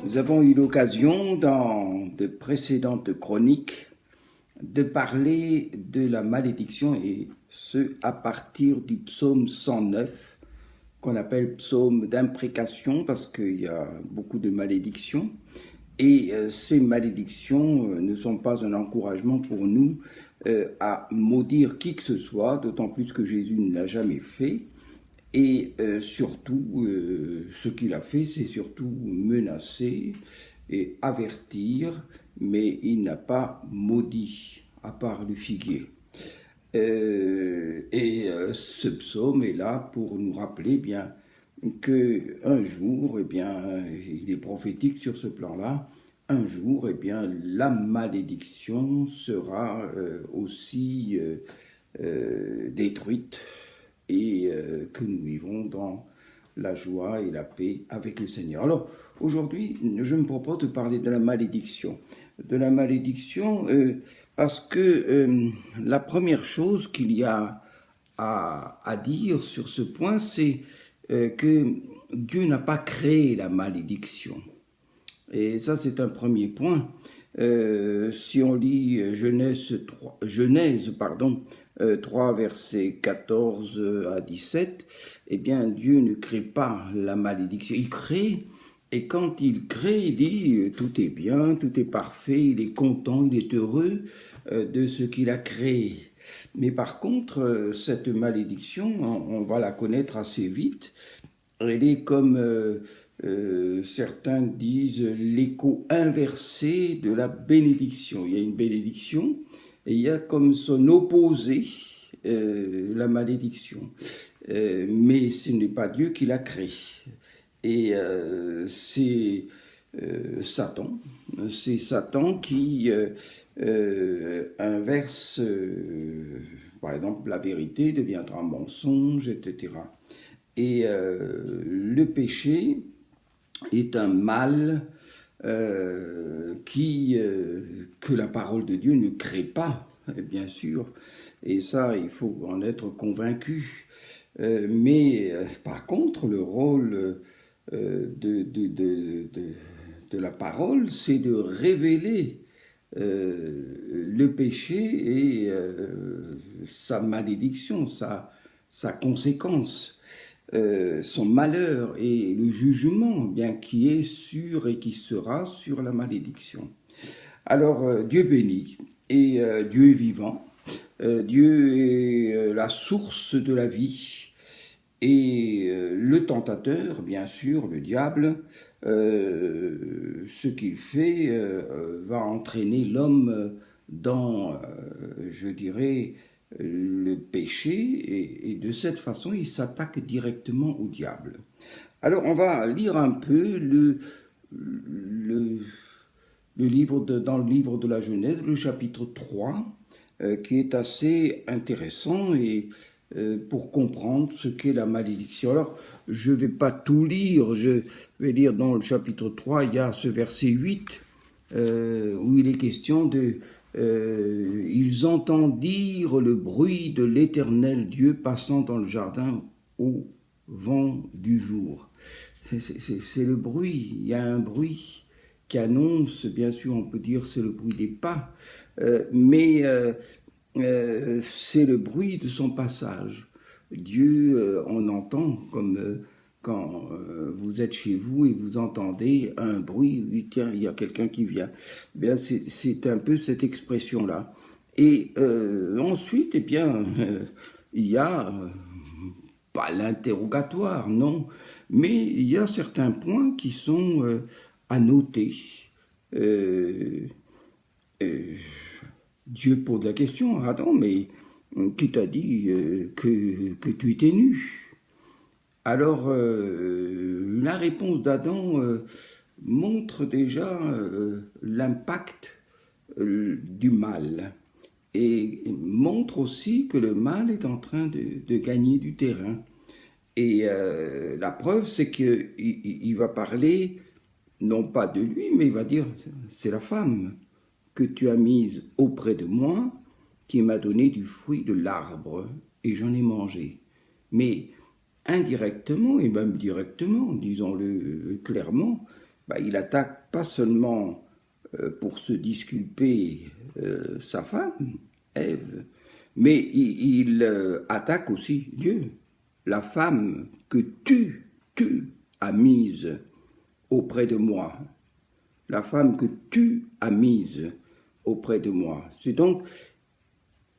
Nous avons eu l'occasion dans de précédentes chroniques de parler de la malédiction et ce à partir du psaume 109 qu'on appelle psaume d'imprécation parce qu'il y a beaucoup de malédictions et ces malédictions ne sont pas un encouragement pour nous à maudire qui que ce soit, d'autant plus que Jésus ne l'a jamais fait. Et surtout, ce qu'il a fait, c'est surtout menacer et avertir, mais il n'a pas maudit, à part le figuier. Ce psaume est là pour nous rappeler bien qu'un jour, il est prophétique sur ce plan-là, un jour, la malédiction sera aussi détruite et que nous vivons dans la joie et la paix avec le Seigneur. Alors, aujourd'hui, je me propose de parler de la malédiction. De la malédiction parce que la première chose qu'il y a à dire sur ce point, c'est que Dieu n'a pas créé la malédiction. Et ça, c'est un premier point. Si on lit Genèse 3, versets 14 à 17, eh bien, Dieu ne crée pas la malédiction. Il crée, et quand il crée, il dit tout est bien, tout est parfait, il est content, il est heureux de ce qu'il a créé. Mais par contre, cette malédiction, on va la connaître assez vite. Elle est comme certains disent l'écho inversé de la bénédiction. Il y a une bénédiction et il y a comme son opposé la malédiction. Mais ce n'est pas Dieu qui l'a créé. Et c'est Satan. C'est Satan qui inverse, par exemple, la vérité deviendra mensonge, etc. Et le péché est un mal que la parole de Dieu ne crée pas, bien sûr, et ça, il faut en être convaincu. Mais par contre, le rôle de la parole, c'est de révéler le péché et sa malédiction, sa conséquence. Son malheur et le jugement bien qui est sur et qui sera sur la malédiction. Alors Dieu bénit et Dieu est vivant, Dieu est la source de la vie et le tentateur, bien sûr, le diable, ce qu'il fait va entraîner l'homme dans, je dirais, le péché et de cette façon il s'attaque directement au diable. Alors on va lire un peu dans le livre de la Genèse, le chapitre 3, qui est assez intéressant et pour comprendre ce qu'est la malédiction. Alors je ne vais pas tout lire, je vais lire dans le chapitre 3, il y a ce verset 8 où il est question de ils entendirent le bruit de l'Éternel Dieu passant dans le jardin au vent du jour. C'est le bruit, il y a un bruit qui annonce, bien sûr on peut dire c'est le bruit des pas, mais c'est le bruit de son passage. Dieu, on entend comme quand vous êtes chez vous et vous entendez un bruit, vous dites tiens, il y a quelqu'un qui vient. Bien, c'est un peu cette expression-là. Et ensuite, il y a pas l'interrogatoire, non, mais il y a certains points qui sont à noter. Dieu pose la question à Adam, mais qui t'a dit que tu étais nu? Alors, la réponse d'Adam montre déjà l'impact du mal et montre aussi que le mal est en train de gagner du terrain. Et la preuve, c'est qu'il va parler, non pas de lui, mais il va dire, c'est la femme que tu as mise auprès de moi, qui m'a donné du fruit de l'arbre, et j'en ai mangé. Mais indirectement et même directement, disons-le clairement, il attaque pas seulement pour se disculper sa femme, Ève, mais il attaque aussi Dieu. La femme que tu as mise auprès de moi. La femme que tu as mise auprès de moi. C'est donc,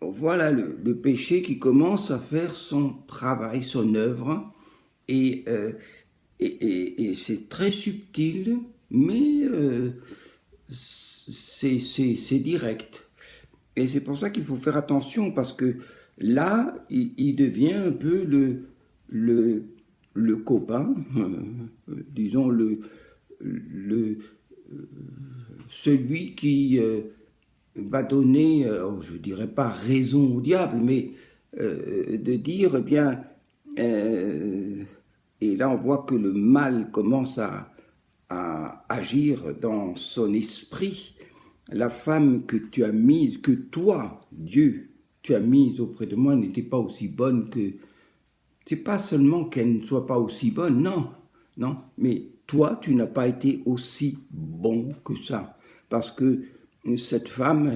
voilà le péché qui commence à faire son travail, son œuvre, et c'est très subtil, mais c'est direct. Et c'est pour ça qu'il faut faire attention, parce que là, il devient un peu le copain, disons celui qui va donner, je dirais pas raison au diable, mais de dire, eh bien, et là on voit que le mal commence à agir dans son esprit. La femme que tu as mise, que toi, Dieu, tu as mise auprès de moi n'était pas aussi bonne que... C'est pas seulement qu'elle ne soit pas aussi bonne, non, non, mais toi, tu n'as pas été aussi bon que ça. Parce que cette femme,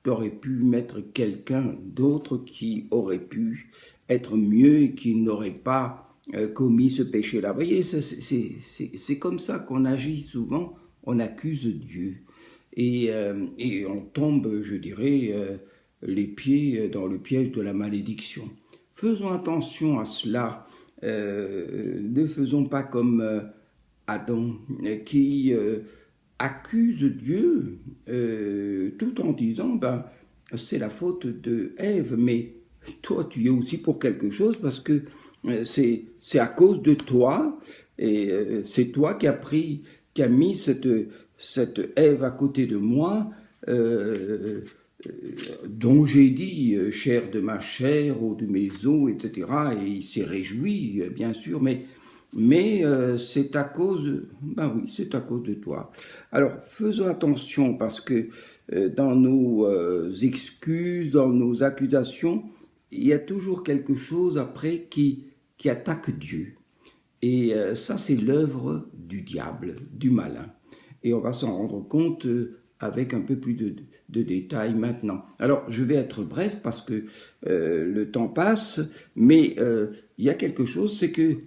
tu aurais pu mettre quelqu'un d'autre qui aurait pu être mieux et qui n'aurait pas commis ce péché-là. Vous voyez, c'est comme ça qu'on agit souvent, on accuse Dieu. Et on tombe, je dirais, les pieds dans le piège de la malédiction. Faisons attention à cela. Ne faisons pas comme Adam qui accuse Dieu tout en disant c'est la faute de Ève, mais toi tu es aussi pour quelque chose parce que c'est à cause de toi et c'est toi qui a mis cette Ève à côté de moi, dont j'ai dit chair de ma chair, eau de mes os, etc. Et il s'est réjoui, bien sûr, mais c'est à cause, oui, c'est à cause de toi. Alors faisons attention parce que dans nos excuses, dans nos accusations, il y a toujours quelque chose après qui attaque Dieu. Et ça, c'est l'œuvre du diable, du malin. Et on va s'en rendre compte avec un peu plus de détails maintenant. Alors, je vais être bref parce que le temps passe, mais il y a quelque chose, c'est que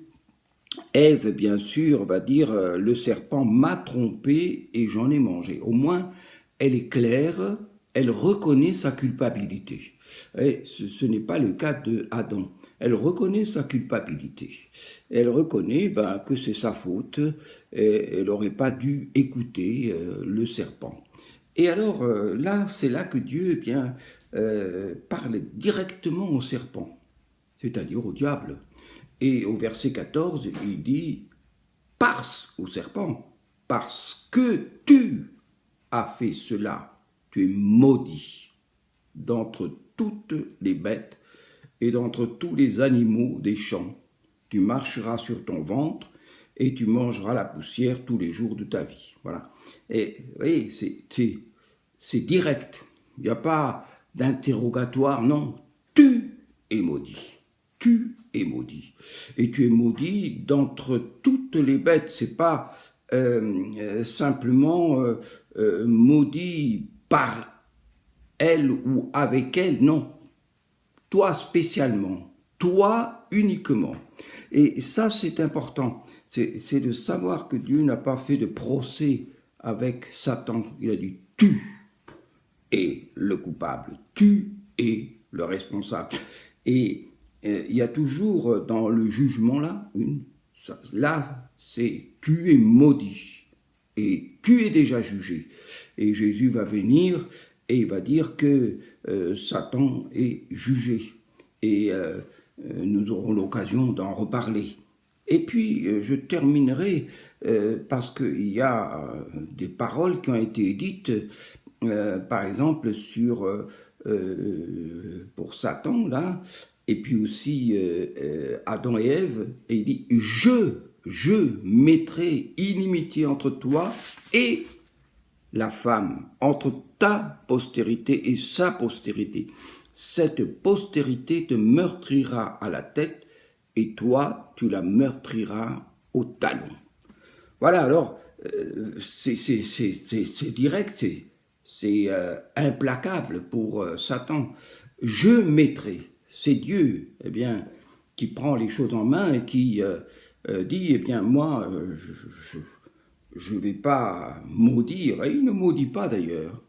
Ève, bien sûr, va dire le serpent m'a trompé et j'en ai mangé. Au moins, elle est claire, elle reconnaît sa culpabilité. Et ce n'est pas le cas de Adam. Elle reconnaît sa culpabilité. Elle reconnaît que c'est sa faute. Et elle n'aurait pas dû écouter le serpent. Et alors là, c'est là que Dieu parle directement au serpent, c'est-à-dire au diable. Et au verset 14, il dit « au serpent, parce que tu as fait cela, tu es maudit d'entre toutes les bêtes et d'entre tous les animaux des champs. Tu marcheras sur ton ventre et tu mangeras la poussière tous les jours de ta vie. » Voilà. Et vous voyez, c'est direct. Il n'y a pas d'interrogatoire, non. Tu es maudit. Tu es maudit. Et tu es maudit d'entre toutes les bêtes. C'est pas simplement maudit par elle ou avec elle, non. Toi spécialement, toi uniquement. Et ça, c'est important. C'est de savoir que Dieu n'a pas fait de procès avec Satan. Il a dit « tu es le coupable, tu es le responsable ». Et il y a toujours dans le jugement là, c'est « tu es maudit » et « tu es déjà jugé ». Et Jésus va venir et il va dire que Satan est jugé. Et nous aurons l'occasion d'en reparler. Et puis, je terminerai parce qu'il y a des paroles qui ont été dites, par exemple, pour Satan, là, et puis aussi Adam et Ève, et il dit « Je mettrai inimitié entre toi et la femme, entre ta postérité et sa postérité. Cette postérité te meurtrira à la tête et toi, tu la meurtriras au talon. » Voilà, alors, c'est direct, c'est implacable pour Satan. Je mettrai, c'est Dieu, eh bien, qui prend les choses en main et qui dit, eh bien, moi, je ne vais pas maudire, et il ne maudit pas d'ailleurs.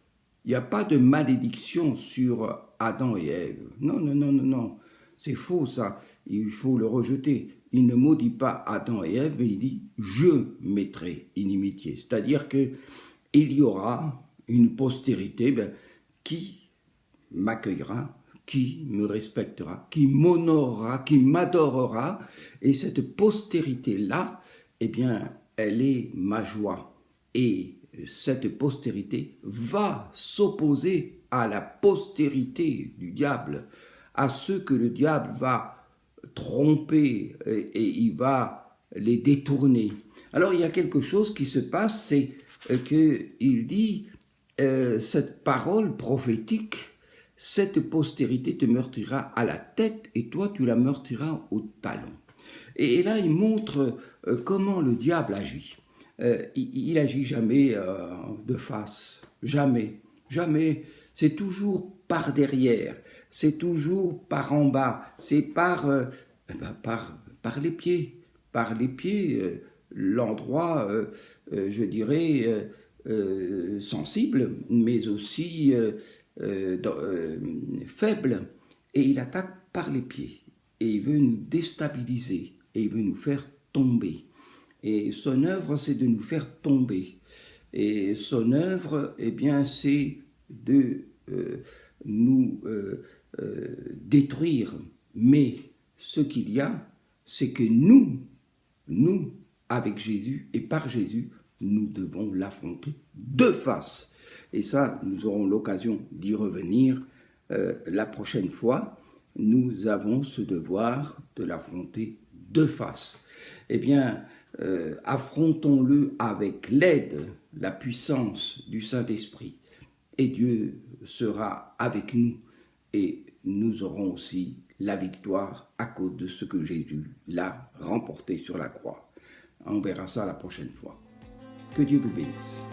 Il n'y a pas de malédiction sur Adam et Ève. Non, non, non, non, non. C'est faux ça. Il faut le rejeter. Il ne maudit pas Adam et Ève, mais il dit « je mettrai inimitié ». C'est-à-dire qu'il y aura une postérité qui m'accueillera, qui me respectera, qui m'honorera, qui m'adorera. Et cette postérité-là, eh bien, elle est ma joie. Et cette postérité va s'opposer à la postérité du diable, à ceux que le diable va tromper et il va les détourner. Alors il y a quelque chose qui se passe, c'est qu'il dit cette parole prophétique, cette postérité te meurtrira à la tête et toi tu la meurtriras au talon. Et là il montre comment le diable agit. Il agit jamais de face, jamais, jamais. C'est toujours par derrière, c'est toujours par en bas, c'est par les pieds, l'endroit, je dirais, sensible, mais aussi faible. Et il attaque par les pieds, et il veut nous déstabiliser, et il veut nous faire tomber. Et son œuvre, c'est de nous faire tomber. Et son œuvre, eh bien, c'est de nous détruire. Mais ce qu'il y a, c'est que nous, avec Jésus et par Jésus, nous devons l'affronter de face. Et ça, nous aurons l'occasion d'y revenir la prochaine fois. Nous avons ce devoir de l'affronter de face. Eh bien, affrontons-le avec l'aide, la puissance du Saint-Esprit. Et Dieu sera avec nous et nous aurons aussi la victoire à cause de ce que Jésus l'a remporté sur la croix. On verra ça la prochaine fois. Que Dieu vous bénisse.